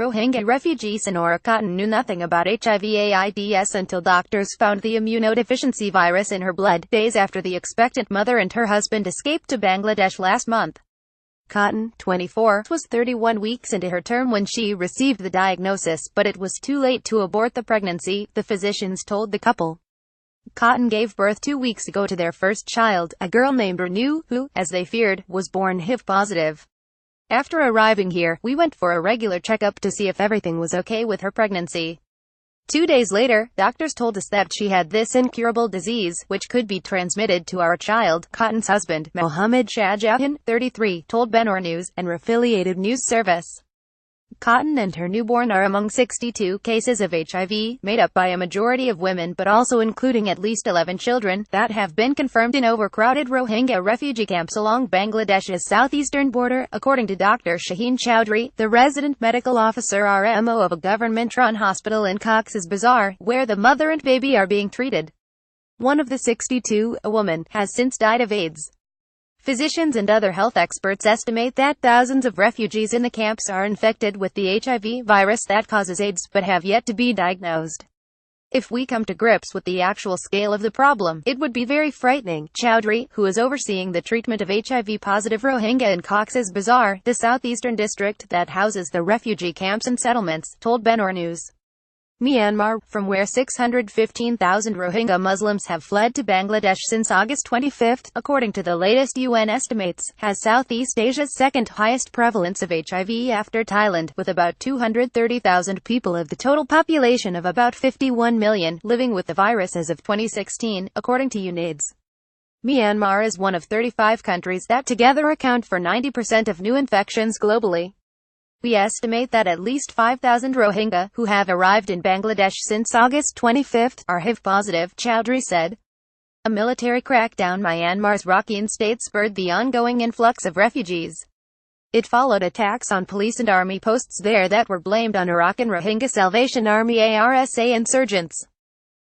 Rohingya refugee Senoara Khatun knew nothing about HIV/AIDS until doctors found the immunodeficiency virus in her blood, days after the expectant mother and her husband escaped to Bangladesh last month. Khatun, 24, was 31 weeks into her term when she received the diagnosis, but it was too late to abort the pregnancy, the physicians told the couple. Khatun gave birth 2 weeks ago to their first child, a girl named Renu, who, as they feared, was born HIV positive. After arriving here, we went for a regular checkup to see if everything was okay with her pregnancy. 2 days later, doctors told us that she had this incurable disease, which could be transmitted to our child. Khatun's husband, Mohammed Shahjahan, 33, told Senoara News, an affiliated news service. Khatun and her newborn are among 62 cases of HIV, made up by a majority of women but also including at least 11 children, that have been confirmed in overcrowded Rohingya refugee camps along Bangladesh's southeastern border, according to Dr. Shaheen Chowdhury, the resident medical officer RMO of a government-run hospital in Cox's Bazar, where the mother and baby are being treated. One of the 62, a woman, has since died of AIDS. Physicians and other health experts estimate that thousands of refugees in the camps are infected with the HIV virus that causes AIDS, but have yet to be diagnosed. If we come to grips with the actual scale of the problem, it would be very frightening, Chowdhury, who is overseeing the treatment of HIV-positive Rohingya in Cox's Bazar, the southeastern district that houses the refugee camps and settlements, told Senoara News. Myanmar, from where 615,000 Rohingya Muslims have fled to Bangladesh since August 25, according to the latest UN estimates, has Southeast Asia's second highest prevalence of HIV after Thailand, with about 230,000 people of the total population of about 51 million living with the virus as of 2016, according to UNAIDS. Myanmar is one of 35 countries that together account for 90% of new infections globally. We estimate that at least 5,000 Rohingya, who have arrived in Bangladesh since August 25, are HIV positive, Chowdhury said. A military crackdown in Myanmar's Rakhine state spurred the ongoing influx of refugees. It followed attacks on police and army posts there that were blamed on Arakan Rohingya Salvation Army (ARSA) insurgents.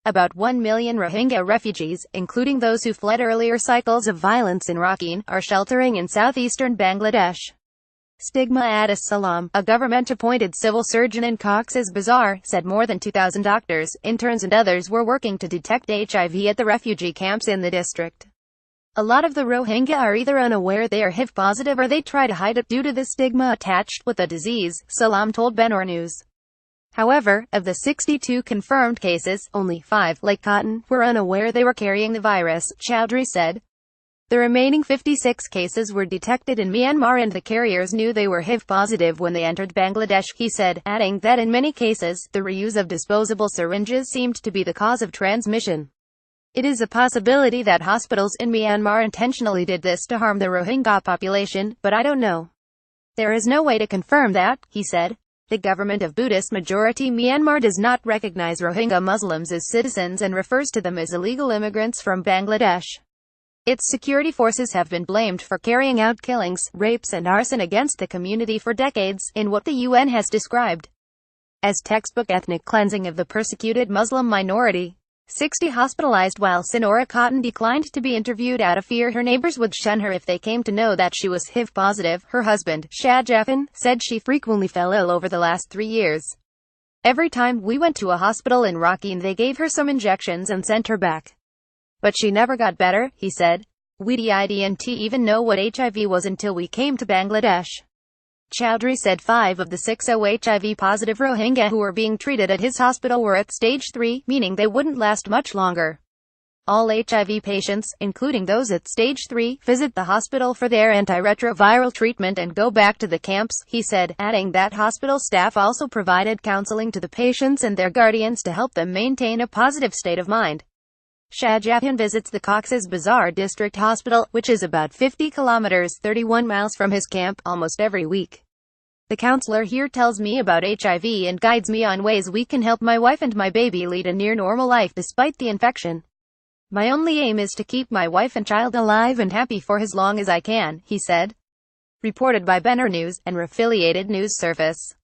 About 1 million Rohingya refugees, including those who fled earlier cycles of violence in Rakhine, are sheltering in southeastern Bangladesh. Stigma Salam, a government-appointed civil surgeon in Cox's Bazar, said more than 2,000 doctors, interns and others were working to detect HIV at the refugee camps in the district. A lot of the Rohingya are either unaware they are HIV positive or they try to hide it due to the stigma attached with the disease, Salam told Senoara News. However, of the 62 confirmed cases, only 5, like Khatun, were unaware they were carrying the virus, Chowdhury said. The remaining 56 cases were detected in Myanmar and the carriers knew they were HIV positive when they entered Bangladesh, he said, adding that in many cases, the reuse of disposable syringes seemed to be the cause of transmission. It is a possibility that hospitals in Myanmar intentionally did this to harm the Rohingya population, but I don't know. There is no way to confirm that, he said. The government of Buddhist-majority Myanmar does not recognize Rohingya Muslims as citizens and refers to them as illegal immigrants from Bangladesh. Its security forces have been blamed for carrying out killings, rapes and arson against the community for decades, in what the UN has described as textbook ethnic cleansing of the persecuted Muslim minority. 60 hospitalized while Senoara Khatun declined to be interviewed out of fear her neighbors would shun her if they came to know that she was HIV positive. Her husband, Shahjahan, said she frequently fell ill over the last 3 years. Every time we went to a hospital in Rakhine they gave her some injections and sent her back. But she never got better, he said. We didn't even know what HIV was until we came to Bangladesh. Chowdhury said 5 of the 60 HIV-positive Rohingya who were being treated at his hospital were at stage 3, meaning they wouldn't last much longer. All HIV patients, including those at stage 3, visit the hospital for their antiretroviral treatment and go back to the camps, he said, adding that hospital staff also provided counseling to the patients and their guardians to help them maintain a positive state of mind. Shahjahan visits the Cox's Bazar District Hospital, which is about 50 kilometers 31 miles from his camp, almost every week. The counselor here tells me about HIV and guides me on ways we can help my wife and my baby lead a near-normal life despite the infection. My only aim is to keep my wife and child alive and happy for as long as I can, he said. Reported by Senoara News, an affiliated news service.